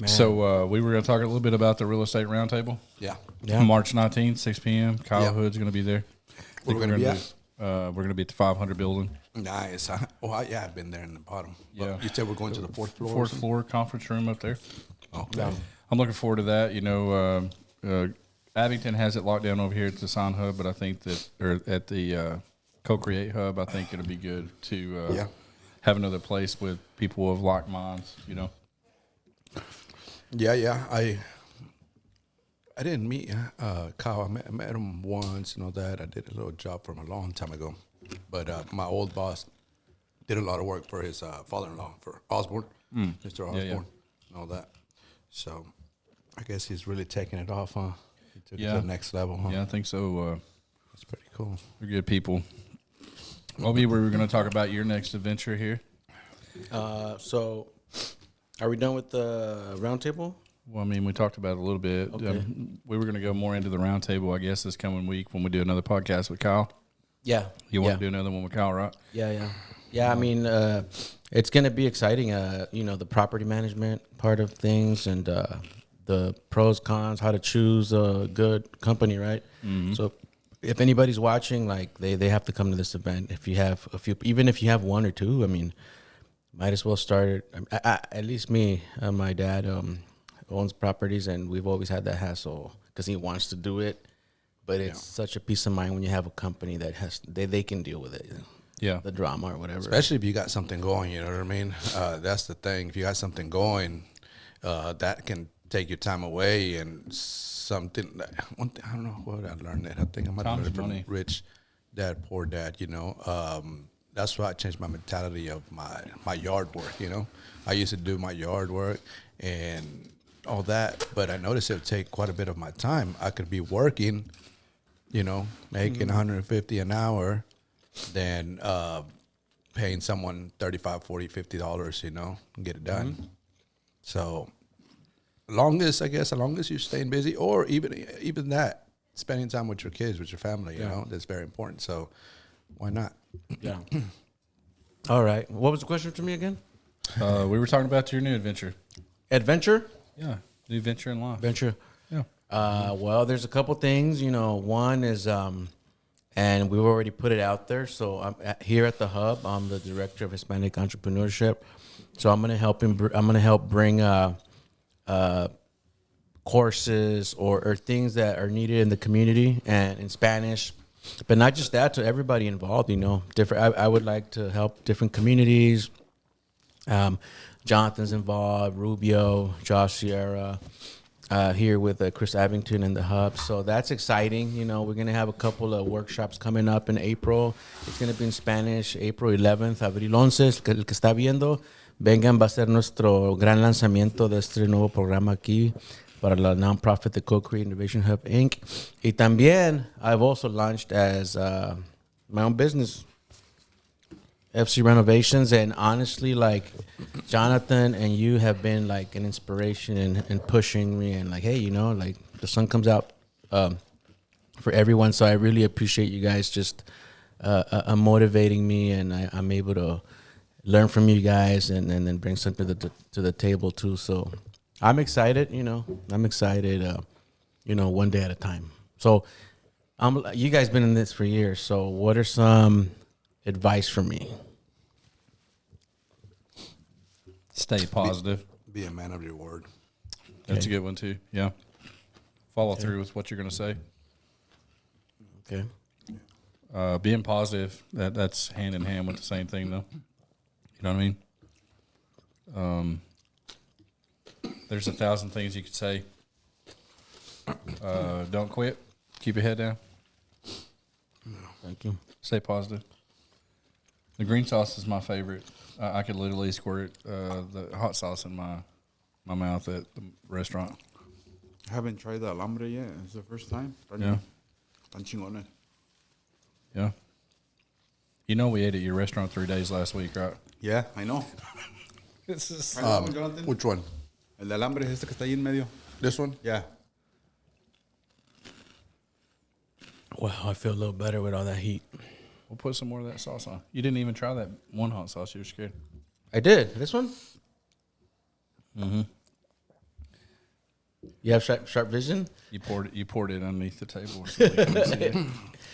Man. So we were going to talk a little bit about the real estate roundtable. Yeah. March 19th, 6 p.m. Kyle Hood's going to be there. Where we're going to be at? We're going to be at the 500 building. Nice. I've been there in the bottom. Yeah. You said we're going to the fourth floor? Fourth floor conference room up there. Okay. I'm looking forward to that. You know, Abington has it locked down over here at the Sign Hub, but I think that, or at the Co-Create Hub, I think it'll be good to have another place with people of like minds, you know. Yeah. I didn't meet Kyle. I met him once and all that. I did a little job for him a long time ago. But my old boss did a lot of work for his father-in-law, for Osborne, Mr. Osborne, and all that. So I guess he's really taking it off, huh? He took it to the next level, huh? Yeah, I think so. That's pretty cool. They're good people. Obee, we were going to talk about your next adventure here. So are we done with the roundtable? Well, I mean, we talked about it a little bit. Okay. We were going to go more into the roundtable, I guess, this coming week when we do another podcast with Kyle. Yeah. You want to do another one with Kyle, right? Yeah. I mean, it's going to be exciting. You know, the property management part of things and the pros, cons, how to choose a good company, right? Mm-hmm. So if anybody's watching, like they have to come to this event. If you have a few, even if you have one or two, I mean, might as well start it. At least me, my dad owns properties, and we've always had that hassle because he wants to do it. But it's such a peace of mind when you have a company that has they can deal with it. You know? Yeah, the drama or whatever. Especially if you got something going, you know what I mean? That's the thing. If you got something going, that can take your time away and something. One thing, I don't know what I learned that. I think I might have learned it from Rich Dad, Poor Dad, you know. That's why I changed my mentality of my yard work, you know. I used to do my yard work and all that, but I noticed it would take quite a bit of my time. I could be working, you know, making $150 an hour, than paying someone $35, $40, $50, you know, and get it done. So, as long as you're staying busy, or even that, spending time with your kids, with your family, you know, that's very important. So, why not? Yeah. All right. What was the question to me again? We were talking about your new adventure. Adventure? Yeah, new venture in life. Venture. Yeah. Well, there's a couple things. You know, one is, and we've already put it out there. So I'm here at the Hub. I'm the director of Hispanic entrepreneurship. So I'm gonna help bring courses or things that are needed in the community and in Spanish. But not just that, to everybody involved, you know, different. I would like to help different communities. Jonathan's involved, Rubio, Josh Sierra, here with Chris Abington and the Hub. So that's exciting. You know, we're going to have a couple of workshops coming up in April. It's going to be in Spanish, April 11th, Abril 11, el que está viendo. Vengan, va a ser nuestro gran lanzamiento de este nuevo programa aquí para la nonprofit, the Co-Create Innovation Hub, Inc. Y también, I've also launched as my own business, FC Renovations, and honestly, like, Jonathan and you have been like an inspiration and pushing me, and like, hey, you know, like the sun comes out for everyone. So I really appreciate you guys just motivating me, and I'm able to learn from you guys and then bring something to the table too. So I'm excited, you know, you know, one day at a time. So you guys been in this for years. So what are some advice for me? Stay positive. Be a man of your word. That's a good one too. Yeah. Follow through with what you're going to say. Okay. Being positive, that's hand in hand with the same thing though. You know what I mean? There's 1,000 things you could say. Don't quit. Keep your head down. Thank you. Stay positive. The green sauce is my favorite. I could literally squirt the hot sauce in my mouth at the restaurant. I haven't tried the alambre yet. It's the first time. Yeah. Tan chingones. Yeah. You know we ate at your restaurant 3 days last week, right? Yeah, I know. Which one? El de alambre es este que está ahí en medio. This one? Yeah. Wow, I feel a little better with all that heat. We'll put some more of that sauce on. You didn't even try that one hot sauce. You were scared. I did. This one? Mm-hmm. You have sharp vision? You poured it underneath the table. So they couldn't see it.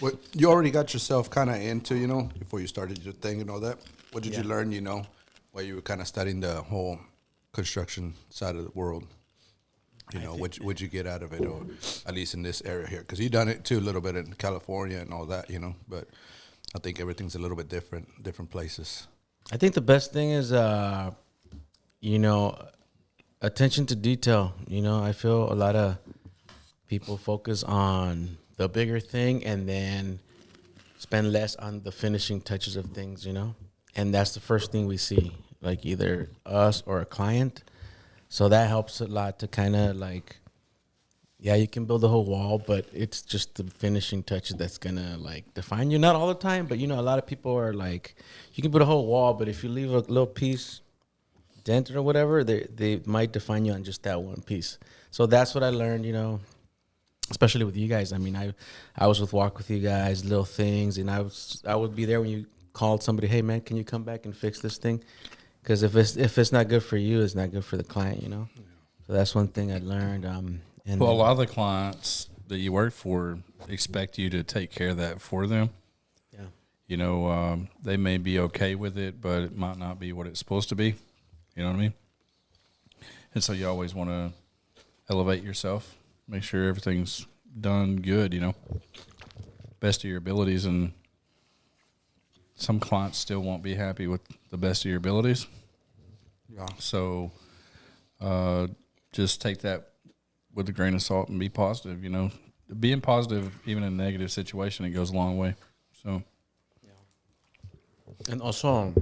What you already got yourself kind of into, before you started your thing and all that. What did you learn, while you were kind of studying the whole construction side of the world? What'd you get out of it, or at least in this area here? Because you done it too a little bit in California and all that, But I think everything's a little bit different places. I think the best thing is, attention to detail. I feel a lot of people focus on the bigger thing and then spend less on the finishing touches of things, And that's the first thing we see, like either us or a client. So that helps a lot to kind of you can build a whole wall, but it's just the finishing touches that's going to define you. Not all the time, but a lot of people are you can build a whole wall, but if you leave a little piece dented or whatever, they might define you on just that one piece. So that's what I learned, especially with you guys. I mean, I was with Walk with you guys, little things, and I would be there when you called somebody, hey man, can you come back and fix this thing? Because if it's not good for you, it's not good for the client, Yeah. So that's one thing I learned. And a lot of the clients that you work for expect you to take care of that for them. Yeah. They may be okay with it, but it might not be what it's supposed to be. You know what I mean? And so you always want to elevate yourself, make sure everything's done good, best of your abilities. And some clients still won't be happy with the best of your abilities. Yeah. So just take that with a grain of salt and be positive, Being positive, even in a negative situation, it goes a long way. So. And also,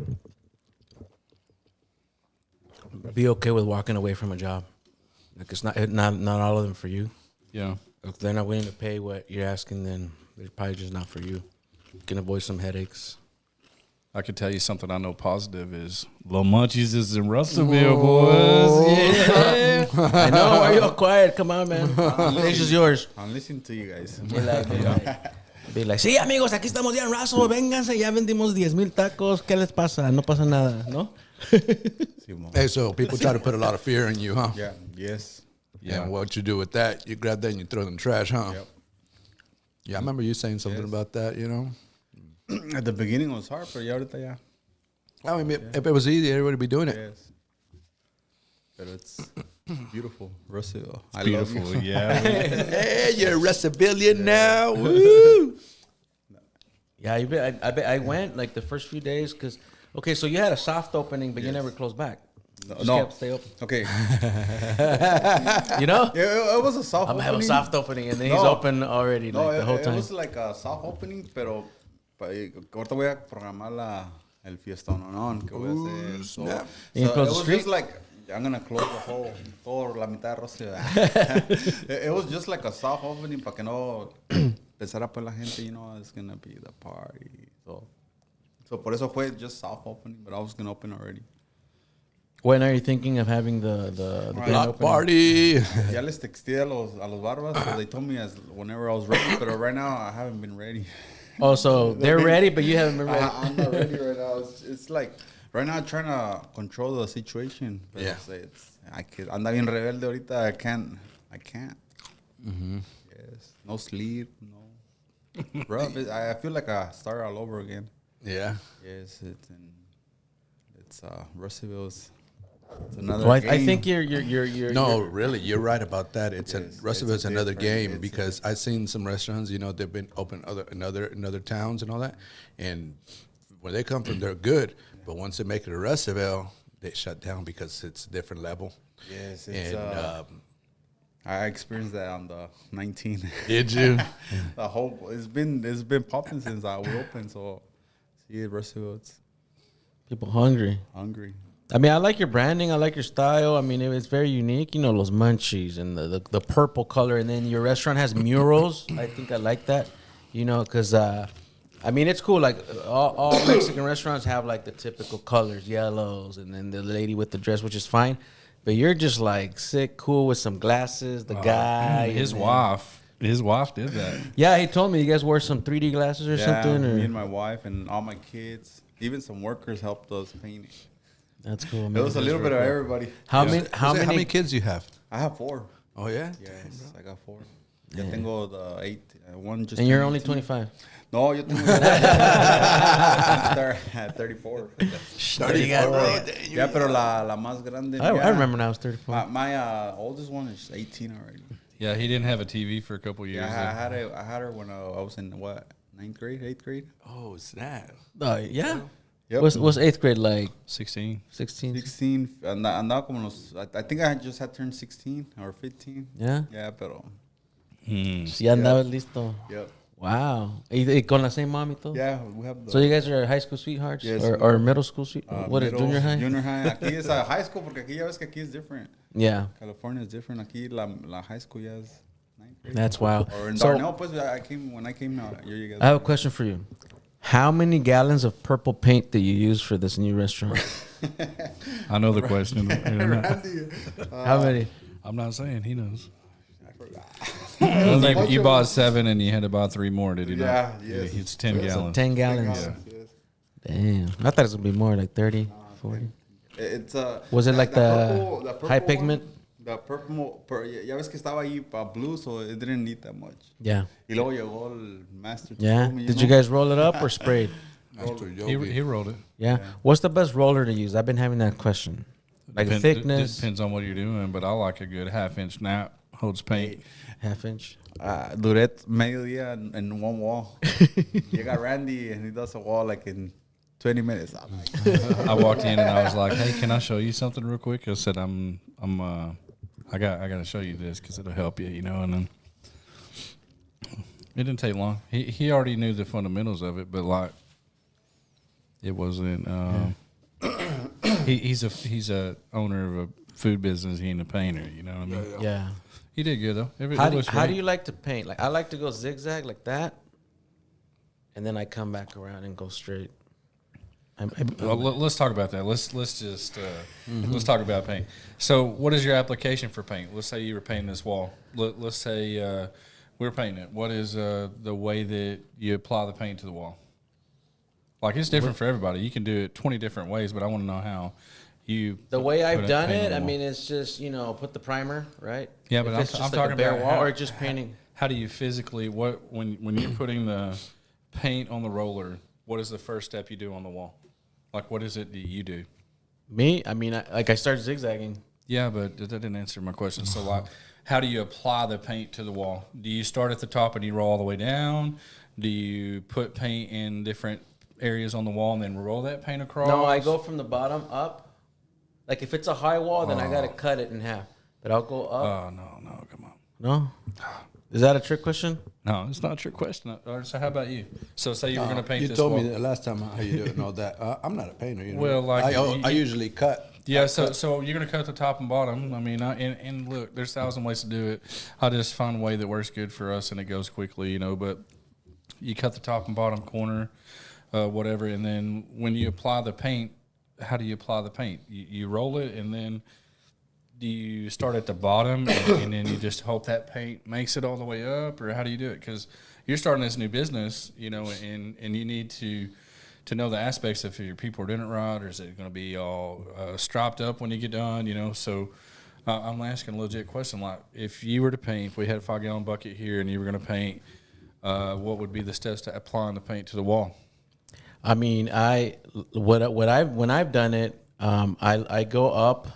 be okay with walking away from a job. It's not all of them for you. Yeah. If they're not willing to pay what you're asking, then they're probably just not for you. You can avoid some headaches. I can tell you something I know positive is Little Munchies is in Russellville, boys. Yeah. I know. Why are you all quiet? Come on, man. The stage is yours. I'm listening to you guys. Be like, sí, amigos, aquí estamos ya en Russellville. Vénganse, ya vendimos 10,000 tacos. ¿Qué les pasa? No pasa nada, ¿no? Hey, so people try to put a lot of fear in you, huh? Yeah. Yes. Yeah. And what you do with that, you grab that and you throw it in the trash, huh? Yep. Yeah, I remember you saying something about that, At the beginning it was hard, but ahorita ya. I mean, if it was easy, everybody would be doing it. Yes. But it's beautiful, Russellville. I Beautiful, love you. yeah. Hey, you're a Russellvillian now. Woo! Yeah, I went the first few days because, okay, so you had a soft opening, but you never closed back. No. Kept stay open. Okay. Yeah, it was a soft I'm opening. gonna have a soft opening, and then he's open already the whole time. It was like a soft opening, pero ahorita voy a programar el fiestón, que voy a hacer. So it was just like, I'm going to close the whole, toda la mitad de Rosa. It was just like a soft opening para que no pensara pues la gente, it's going to be the party. So por eso fue just soft opening, but I was going to open already. When are you thinking of having the block party? Ya les texté a los barbas, so they told me whenever I was ready, but right now I haven't been ready. Oh, so they're ready, but you haven't been ready. I'm not ready right now. It's like right now I'm trying to control the situation. But yeah. Anda bien rebelde ahorita. I can't. Mm-hmm. Yes. No sleep. No. Rough. I feel like I start all over again. Yeah. Yes. It's Russellville's. It's another game. I think you're No, really, you're right about that. Russellville's another game it's because I've seen some restaurants, they've been open in other towns and all that, and where they come from, they're good, but once they make it to Russellville, they shut down because it's a different level. Yes, I experienced that on the 19. Did you? The whole it's been popping since I was open. So see, Russellville, it's people hungry. I mean, I like your branding. I like your style. I mean, it's very unique. Those munchies and the purple color. And then your restaurant has murals. I think I like that, because, I mean, it's cool. Like, all Mexican restaurants have, the typical colors, yellows, and then the lady with the dress, which is fine. But you're just, sick, cool with some glasses, the guy. His wife did that. Yeah, he told me you guys wore some 3D glasses or something. Me and my wife and all my kids. Even some workers helped us paint it. That's cool, man. It was a little bit of everybody. How many kids do you have? I have 4. Oh, yeah? Yes, I got 4. Ya tengo the 8. One just. And you're only 25. No, yo tengo 34. 34. Yeah, pero la más grande. I remember when I was 34. My oldest one is 18 already. Yeah, he didn't have a TV for a couple years. Yeah, I had her when I was in what, 9th grade, 8th grade. Oh, snap. Yeah. Yep. What's 8th grade like? 16. 16. 16. Andaba como I think I just had turned 16 or 15. Yeah. Yeah, pero. Ya andabas listo. Yep. Wow. Y con la same mom y todo? Yeah, we have the. So you guys are high school sweethearts? Yes, or middle school sweethearts? What is junior high? Junior high. Aquí es high school porque aquí ya ves que aquí es different. Yeah. California is different. Aquí la high school ya es 9th grade. That's wild. Or in So- Darnell, pues when I came out, you guys. I have a question for you. How many gallons of purple paint do you use for this new restaurant? I know the question. How many? I'm not saying. He knows. I forgot. You bought 7 and you had to buy 3 more, did you not? Yeah, yes. It's 10 gallons. 10 gallons. Yes. Damn. I thought it was going to be more, like 30, 40. It's Was it like the purple high one, pigment? The purple, ya ves que estaba ahí blue, so it didn't need that much. Yeah. Y luego llegó el master. Yeah. Did you guys roll it up or sprayed? He rolled it. Yeah. What's the best roller to use? I've been having that question. Like the thickness, Depends on what you're doing, but I like a good half-inch nap. Holds paint. half-inch. Duré medio día in one wall. Llega Randy and he does a wall like in 20 minutes. I'm like, I walked in and I was like, "Hey, can I show you something real quick?" I said, I got to show you this because it'll help you, you know." And then it didn't take long. He already knew the fundamentals of it, but like it wasn't. He's a owner of a food business. He ain't a painter, you know what I mean? Yeah. He did good though. How do you like to paint? Like I like to go zigzag like that, and then I come back around and go straight. Well, let's talk about that. Let's just let's talk about paint. So, what is your application for paint? Let's say you were painting this wall. Let's say we're painting it. What is the way that you apply the paint to the wall? Like it's different for everybody. You can do it 20 different ways, but I want to know how you. The way I've put done paint on it, the I wall. mean, it's just put the primer, right? Yeah, If but it's I'm just talking like a bare about wall how, or just painting. How do you physically when you're putting the paint on the roller? What is the first step you do on the wall? Like, what is it that you do? Me, I mean, I start zigzagging. Yeah, but that didn't answer my question. So, like, how do you apply the paint to the wall? Do you start at the top and you roll all the way down? Do you put paint in different areas on the wall and then roll that paint across? No, I go from the bottom up. Like if it's a high wall, then I gotta cut it in half. But I'll go up. Oh, no, come on. No, is that a trick question? No, it's not a trick question. So, how about you? So, say you were going to paint you this told wall. me that last time how you do it and all that. I'm not a painter. You know? Well, like, I usually cut. Yeah, so you're going to cut the top and bottom. I mean, and look, there's 1,000 ways to do it. I just find a way that works good for us and it goes quickly, you know. But you cut the top and bottom corner, whatever, and then when you apply the paint, how do you apply the paint? You roll it, and then do you start at the bottom and then you just hope that paint makes it all the way up, or how do you do it? Because you're starting this new business, you know, and you need to know the aspects of if your people are doing it right, or is it going to be all stropped up when you get done, you know? So I'm asking a legit question, like if you were to paint, if we had a 5-gallon bucket here and you were going to paint, what would be the steps to applying the paint to the wall? I mean, when I've done it, I go up.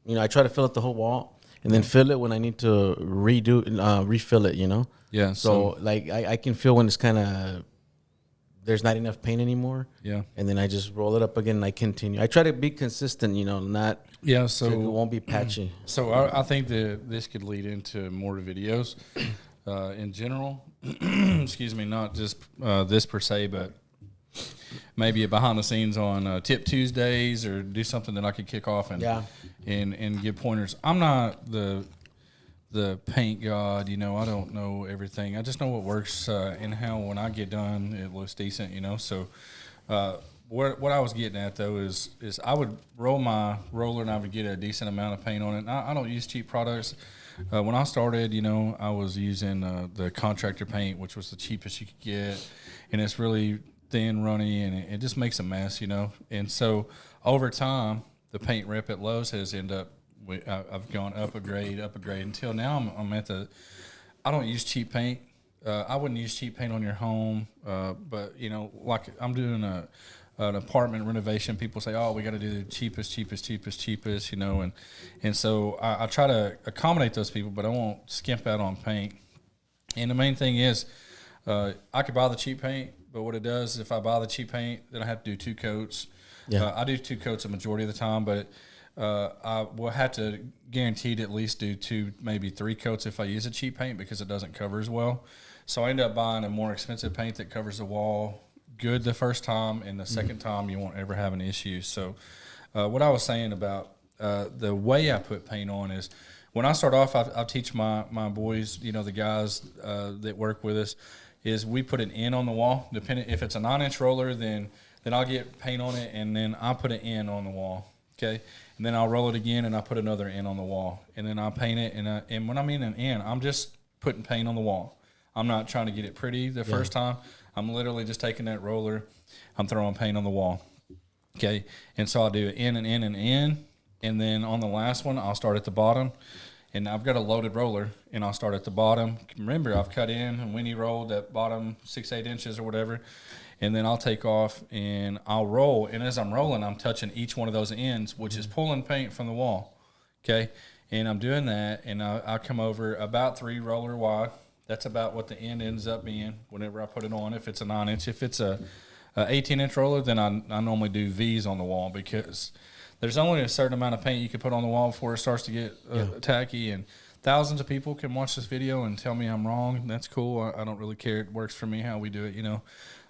You know, I try to fill up the whole wall, and then fill it when I need to refill it. You know. Yeah. So like I can feel when it's kind of there's not enough paint anymore. Yeah. And then I just roll it up again and I continue. I try to be consistent. You know, not. Yeah. So So it won't be patchy. So I think that this could lead into more videos in general. Excuse me, not just this per se, but maybe a behind the scenes on Tip Tuesdays, or do something that I could kick off and give pointers. I'm not the paint god, you know. I don't know everything. I just know what works and how when I get done it looks decent, you know. So what I was getting at though is I would roll my roller and I would get a decent amount of paint on it. I don't use cheap products. When I started, you know, I was using the contractor paint, which was the cheapest you could get, and it's really thin, runny, and it just makes a mess, you know. And so over time, the paint rep at Lowe's has ended up I've gone up a grade until now I'm at the. I don't use cheap paint. I wouldn't use cheap paint on your home, but like I'm doing an apartment renovation. People say, "Oh, we got to do the cheapest," and so I try to accommodate those people, but I won't skimp out on paint. And the main thing is, I could buy the cheap paint, but what it does, if I buy the cheap paint, then I have to do 2 coats. Yeah. I do 2 coats a majority of the time, but I will have to guaranteed at least do 2, maybe 3 coats if I use a cheap paint because it doesn't cover as well. So I end up buying a more expensive paint that covers the wall good the first time, and the second time you won't ever have an issue. So what I was saying about the way I put paint on is, when I start off, I teach my boys, the guys that work with us, is we put an N on the wall. Depending if it's a 9-inch roller, then I'll get paint on it, and then I put an N on the wall. Okay, and then I'll roll it again, and I put another N on the wall, and then I'll paint it. And when I mean an N, I'm just putting paint on the wall. I'm not trying to get it pretty the first time. I'm literally just taking that roller, I'm throwing paint on the wall. Okay, and so I'll do an N and N and N. And then on the last one, I'll start at the bottom. And I've got a loaded roller, and I'll start at the bottom. Remember, I've cut in and weenie rolled that bottom 6-8 inches or whatever. And then I'll take off, and I'll roll. And as I'm rolling, I'm touching each one of those ends, which is pulling paint from the wall. Okay? And I'm doing that, and I come over about 3 roller wide. That's about what the end ends up being whenever I put it on, if it's a 9-inch. If it's a 18-inch roller, then I normally do V's on the wall, because there's only a certain amount of paint you can put on the wall before it starts to get tacky. And thousands of people can watch this video and tell me I'm wrong. That's cool. I don't really care. It works for me how we do it,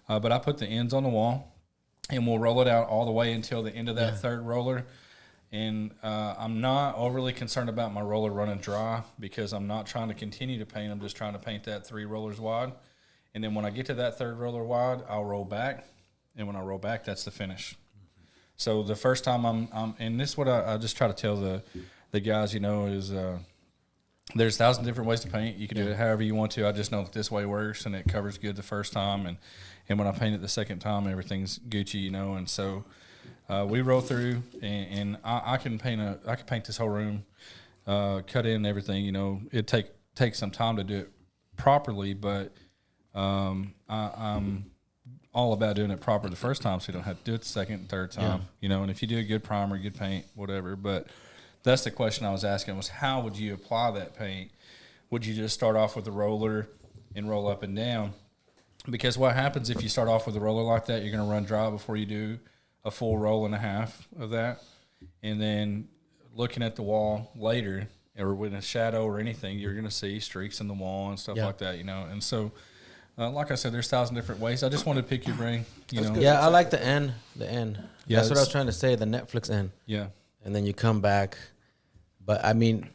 But I put the ends on the wall, and we'll roll it out all the way until the end of that third roller. And I'm not overly concerned about my roller running dry, because I'm not trying to continue to paint. I'm just trying to paint that 3 rollers wide. And then when I get to that third roller wide, I'll roll back. And when I roll back, that's the finish. So the first time I'm and this is what I just try to tell the guys, is there's 1,000 different ways to paint. You can do it however you want to. I just know that this way works, and it covers good the first time. And when I paint it the second time, everything's Gucci, And so we roll through, and I can paint this whole room, cut in everything. It takes some time to do it properly, but I'm all about doing it proper the first time, so you don't have to do it the second and third time. And if you do a good primer, good paint, whatever. But that's the question I was asking, was how would you apply that paint? Would you just start off with a roller and roll up and down? Because what happens if you start off with a roller like that, you're going to run dry before you do a full roll and a half of that. And then looking at the wall later, or with a shadow or anything, you're going to see streaks in the wall and stuff like that, And so, like I said, there's 1,000 different ways. I just wanted to pick your brain, Yeah, I like the end. Yeah, that's what I was trying to say, the Netflix end. Yeah. And then you come back. But, I mean,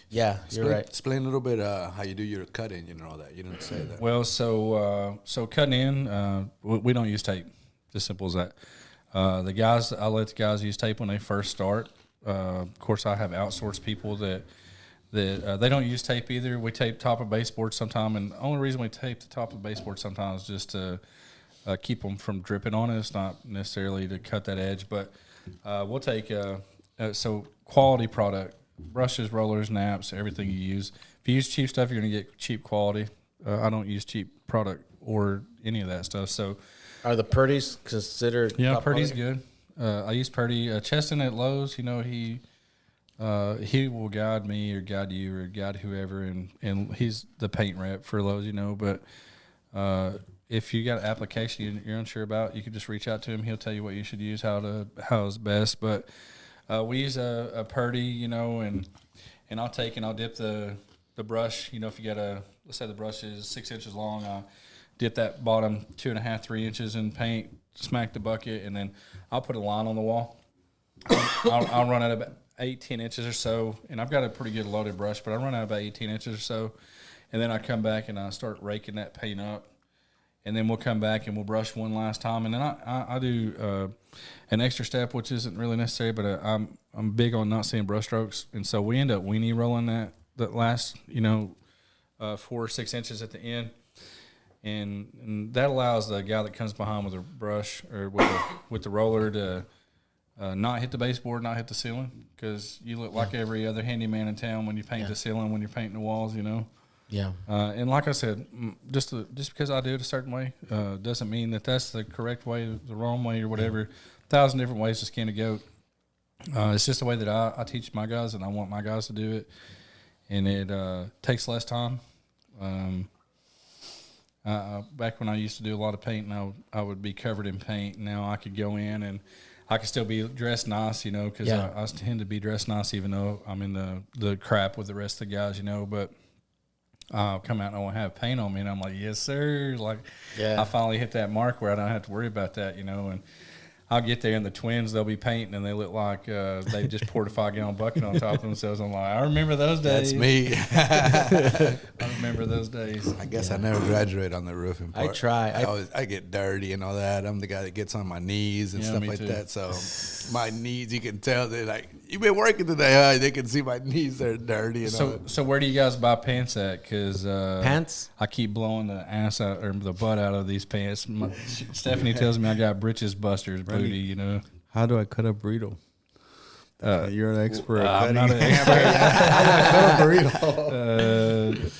you're right. Explain a little bit how you do your cutting and all that. You didn't say that. Well, so cutting in, we don't use tape. Just simple as that. I let the guys use tape when they first start. Of course, I have outsourced people that they don't use tape either. We tape top of baseboard sometime, and the only reason we tape the top of baseboard sometimes is just to keep them from dripping on it. It's not necessarily to cut that edge, but we'll take so quality product, brushes, rollers, naps, everything you use. If you use cheap stuff, you're going to get cheap quality. I don't use cheap product or any of that stuff. So, are the Purdy's considered? Yeah, Purdy's good. I use Purdy. Cheston at Lowe's, he will guide me or guide you or guide whoever, and he's the paint rep for Lowe's, But if you got an application you're unsure about, you can just reach out to him. He'll tell you what you should use, how is best. But we use a Purdy, and I'll take and I'll dip the brush. If you got let's say the brush is 6 inches long, I dip that bottom 2.5, 3 inches in paint, smack the bucket, and then I'll put a line on the wall. I'll run at about 18 inches or so, and I've got a pretty good loaded brush, but I run out about 18 inches or so, and then I come back and I start raking that paint up, and then we'll come back and we'll brush one last time, and then I do an extra step, which isn't really necessary, but I'm big on not seeing brush strokes, and so we end up weenie rolling that last 4 or 6 inches at the end. And that allows the guy that comes behind with a brush or with the roller to not hit the baseboard, not hit the ceiling, because you look like every other handyman in town when you paint the ceiling, when you're painting the walls, you know. Yeah. And like I said, just because I do it a certain way doesn't mean that that's the correct way, the wrong way, or whatever. 1,000 different ways to skin a goat. It's just the way that I teach my guys, and I want my guys to do it. And it takes less time. Back when I used to do a lot of painting, I would be covered in paint. Now I could go in and I could still be dressed nice, you know, because I tend to be dressed nice even though I'm in the crap with the rest of the guys, you know. But I'll come out and I won't have paint on me, and I'm like, yes, sir. Like, I finally hit that mark where I don't have to worry about that, you know. And I'll get there, and the twins, they'll be painting, and they look like they just poured a 5-gallon bucket on top of themselves. I'm like, I remember those days. That's me. I remember those days. I guess I never graduated on the roofing part. I try. I get dirty and all that. I'm the guy that gets on my knees and stuff like that. So my knees, you can tell they're like, you've been working today, huh? They can see my knees are dirty. And So where do you guys buy pants at? Because pants? I keep blowing the ass out or the butt out of these pants. Stephanie tells me I got britches busters booty, you know. How do I cut a burrito? You're an expert. I'm not an expert.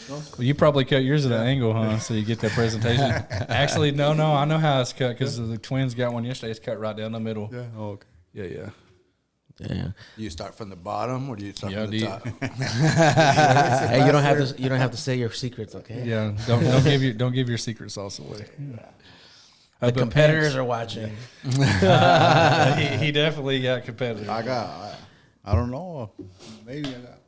Well, you probably cut yours at an angle, huh? So you get that presentation. Actually, no, I know how it's cut because the twins got one yesterday. It's cut right down the middle. Yeah. Oh, okay. Yeah. Yeah. Do you start from the bottom or do you start from the top? Hey, you don't have to say your secrets, okay? Yeah. Don't give your secret sauce away. The competitors are watching. He definitely got competitors. I don't know. Maybe I got.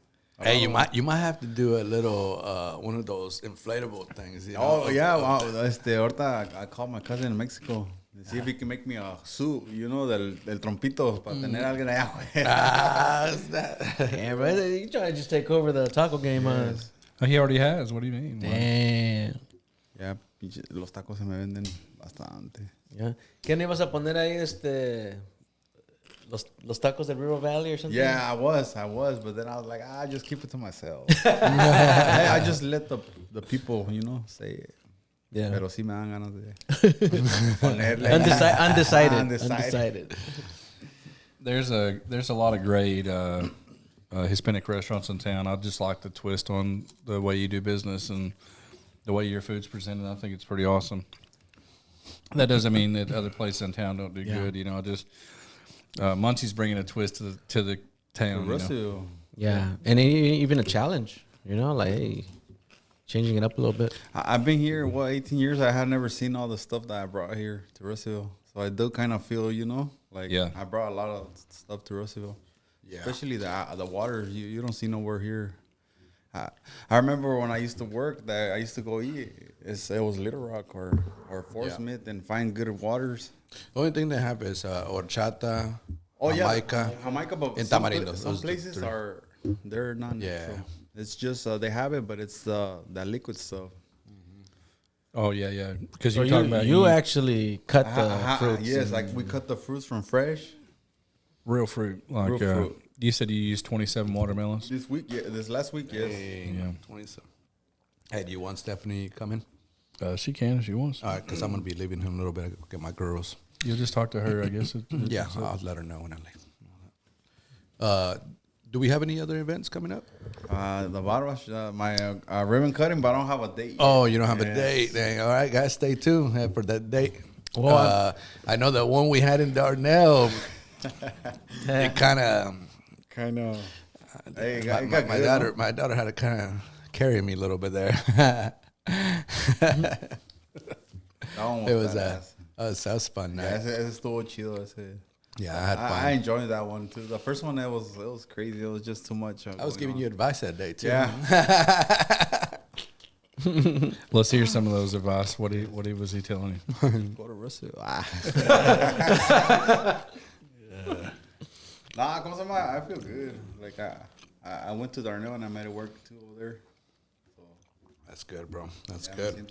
Hey, you might have to do a little one of those inflatable things. You know? Oh yeah, wow. Ahorita I called my cousin in Mexico to see if he can make me a suit, you know, del trompito para tener alguien allá. Yeah, bro, you trying to just take over the taco game, huh? Oh, he already has. What do you mean? Damn. Yeah, los tacos se me venden bastante. Yeah. ¿Qué no ibas a poner ahí los tacos del River Valley or something? Yeah, I was, but then I was like, I just keep it to myself. I just let the people, you know, say it. Yeah. Pero sí me dan ganas de ponerle. Undecided. There's a lot of great Hispanic restaurants in town. I just like the twist on the way you do business and the way your food's presented. I think it's pretty awesome. That doesn't mean that other places in town don't do good. You know, just Muncie's bringing a twist to the town. You know? Yeah, and even a challenge. You know, like, hey, changing it up a little bit. I've been here 18 years. I have never seen all the stuff that I brought here to Russellville, so I do kind of feel, you know, like I brought a lot of stuff to Russellville. Yeah. Especially the water you don't see nowhere here. I remember when I used to work that I used to go eat. It was Little Rock or Fort Smith and find good waters. The only thing they have is horchata, Jamaica, but and tamarindo. Some places they're not. Yeah, so it's just they have it, but it's that liquid stuff. Oh yeah, because you're talking about you actually cut the fruits. Yes, like we cut the fruits from fresh, real fruit. Like real fruit. You said you used 27 watermelons this last week, yes. Yeah, 27. Hey, do you want Stephanie coming? She can if she wants. All right, because I'm gonna be leaving him a little bit. I go get my girls. You'll just talk to her, I guess. Yeah, I'll let her know when I leave. Do we have any other events coming up? The barbash, my ribbon cutting, but I don't have a date. Oh, you don't have a date? Dang. All right, guys, stay tuned for that date. Well, I know the one we had in Darnell. It kind of. Hey, my daughter had to kind of carry me a little bit there. It was that was fun. Yeah, it's estuvo chido ese. Yeah, I had fun. I enjoyed that one too. The first one, it was crazy. It was just too much. I was giving you advice that day too. Yeah. Let's hear some of those advice. What was he telling you? Go to Russellville. Nah, como se llama? I feel good. Like I went to Darnell and I made it work too over there. So that's good, bro. That's good.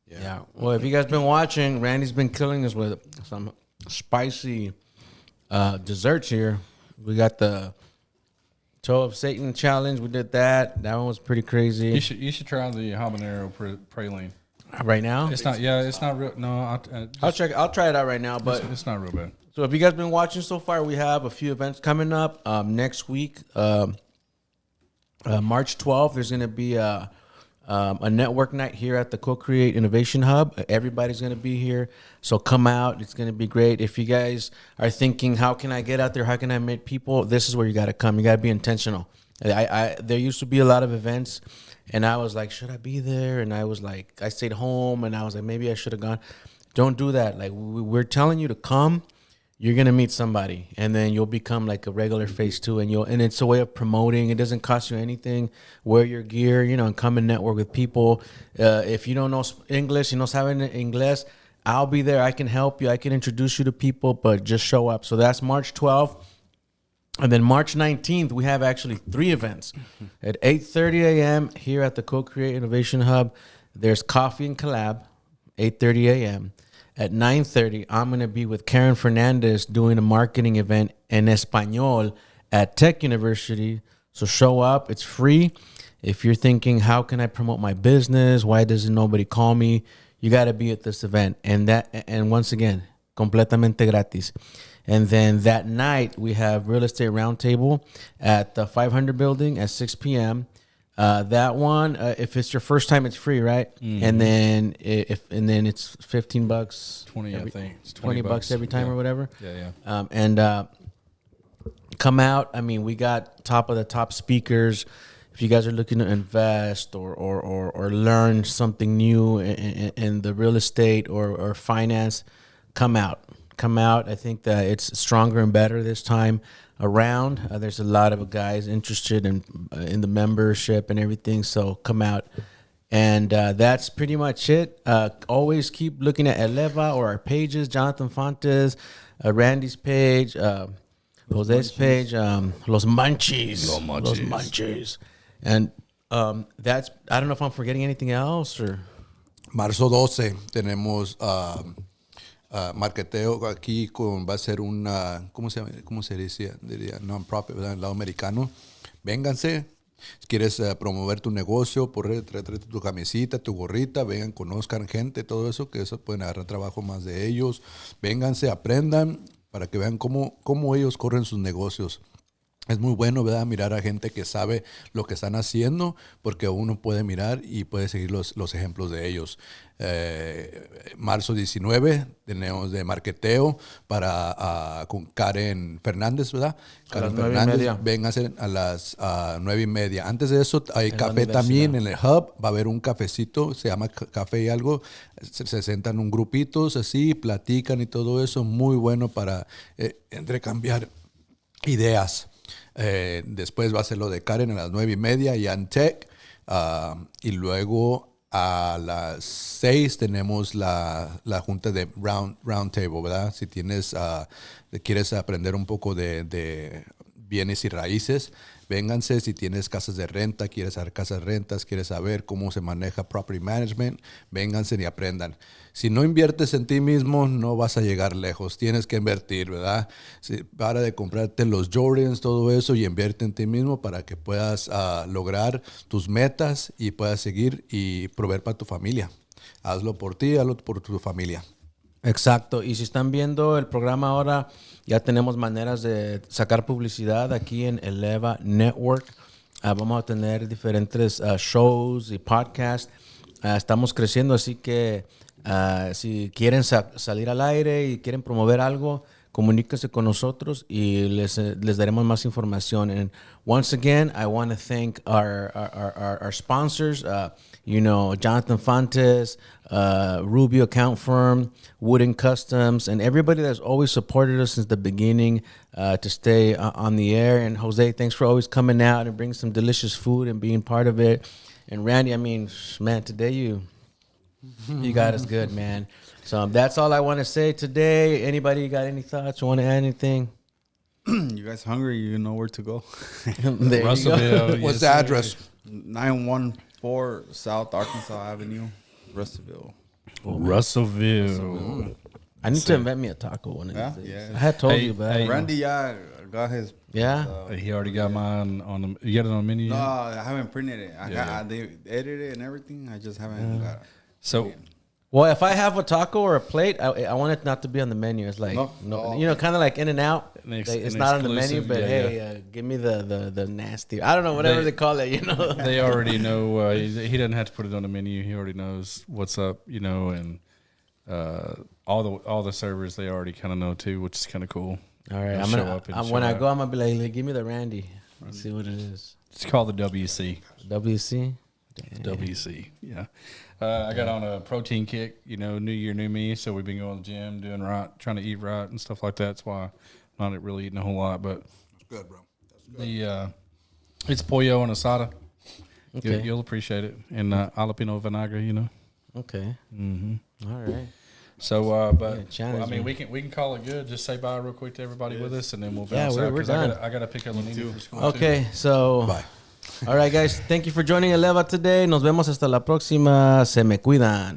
Yeah. Well, if you guys been watching, Randy's been killing us with some spicy desserts here. We got the Toe of Satan challenge. We did that. That one was pretty crazy. You should try the habanero praline. Right now? It's not. Yeah, it's not real. No, I'll try it out right now, but it's not real bad. So if you guys been watching so far, we have a few events coming up. Next week, March 12th, there's going to be a network night here at the Co-Create Innovation Hub. Everybody's going to be here. So come out. It's going to be great. If you guys are thinking, how can I get out there? How can I meet people? This is where you got to come. You got to be intentional. There used to be a lot of events, and I was like, should I be there? And I was like, I stayed home, and I was like, maybe I should have gone. Don't do that. Like, we're telling you to come. You're gonna meet somebody, and then you'll become like a regular face too. And it's a way of promoting. It doesn't cost you anything. Wear your gear, and come and network with people. If you don't know English, no saben inglés, I'll be there. I can help you. I can introduce you to people, but just show up. So that's March 12th. And then March 19th, we have actually 3 events. At 8:30 a.m. here at the Co-Create Innovation Hub, there's Coffee and Collab, 8:30 a.m. At 9:30, I'm going to be with Karen Fernandez doing a marketing event in Espanol at Tech University. So show up. It's free. If you're thinking, how can I promote my business? Why doesn't nobody call me? You got to be at this event. And once again, completamente gratis. And then that night, we have Real Estate Roundtable at the 500 building at 6 p.m. That one, if it's your first time, it's free, right? Mm-hmm. And then it's $15. 20, I think. It's $20 every time or whatever. Yeah. Come out. I mean, we got top of the top speakers. If you guys are looking to invest or learn something new in the real estate or finance, come out. I think that it's stronger and better this time around. There's a lot of guys interested in the membership and everything, so come out. And that's pretty much it. Always keep looking at Eleva or our pages, Jonathan Fontes, Randy's page, Jose's page, Los Munchies. And that's, I don't know if I'm forgetting anything else or... Marzo 12 tenemos marketeo aquí va a ser una, ¿cómo se diría? Non-profit, ¿verdad? En el lado americano. Vénganse. Si quieres promover tu negocio, tráete tu camisita, tu gorrita, vengan, conozcan gente, todo eso, que eso pueden agarrar trabajo más de ellos. Vénganse, aprendan para que vean cómo ellos corren sus negocios. Es muy bueno, ¿verdad? Mirar a gente que sabe lo que están haciendo, porque uno puede mirar y puede seguir los ejemplos de ellos. Marzo 19 tenemos de marketeo con Karen Fernández, ¿verdad? Karen Fernández, vénganse a las 9:30. Antes de eso hay café también en el hub. Va a haber un cafecito, se llama café y algo. Se sentan un grupitos así, platican y todo eso. Muy bueno para intercambiar ideas. Después va a ser lo de Karen a las 9:30 y en Tech. Y luego a las 6 tenemos la junta de Roundtable, ¿verdad? Si quieres aprender un poco de bienes y raíces, vénganse. Si tienes casas de renta, quieres saber casas de rentas, quieres saber cómo se maneja property management, vénganse y aprendan. Si no inviertes en ti mismo, no vas a llegar lejos. Tienes que invertir, ¿verdad? Para de comprarte los Jordans, todo eso, y invierte en ti mismo para que puedas lograr tus metas y puedas seguir y proveer para tu familia. Hazlo por ti, hazlo por tu familia. Exacto. Y si están viendo el programa ahora, ya tenemos maneras de sacar publicidad aquí en Eleva Network. Vamos a tener diferentes shows y podcasts. Estamos creciendo, así que si quieren salir al aire y quieren promover algo, comuníquense con nosotros y les daremos más información. And once again, I want to thank our sponsors, Jonathan Fontes, Rubio Account Firm, Wooten Customs, and everybody that's always supported us since the beginning to stay on the air. And Jose, thanks for always coming out and bringing some delicious food and being part of it. And Randy, I mean, man, today you got us good, man. So that's all I want to say today. Anybody got any thoughts? Want to add anything? You guys hungry? You know where to go. There Russellville. You go. What's the address? 914 South Arkansas Avenue, Russellville. Russellville. I need to invent me a taco one of these days. Yeah. I had told you, but Randy, got his. Yeah. He already got mine on the. You got it on the menu? No, yet? I haven't printed it. They edited it and everything. I just haven't got it. So, Well, if I have a taco or a plate, I want it not to be on the menu. It's like, kind of like In-N-Out. It's not on the menu, but give me the nasty. I don't know, whatever they call it, They already know. He doesn't have to put it on the menu. He already knows what's up, and all the servers, they already kind of know too, which is kind of cool. All right. When I go, I'm going to be like, give me the Randy. Let's see what it is. It's called the WC. WC? Damn. WC, yeah. I got on a protein kick, new year, new me. So we've been going to the gym, doing right, trying to eat right and stuff like that. That's why I'm not really eating a whole lot. But That's good, bro. That's good. It's pollo and asada. Okay. You'll appreciate it. And jalapeno vinaigrette, Okay. Mm-hmm. All right. So, we can call it good. Just say bye real quick to everybody with us, and then we'll bounce out. We're done. I got to pick up the new. Okay, so Bye. All right, guys. Thank you for joining Eleva today. Nos vemos hasta la próxima. Se me cuidan.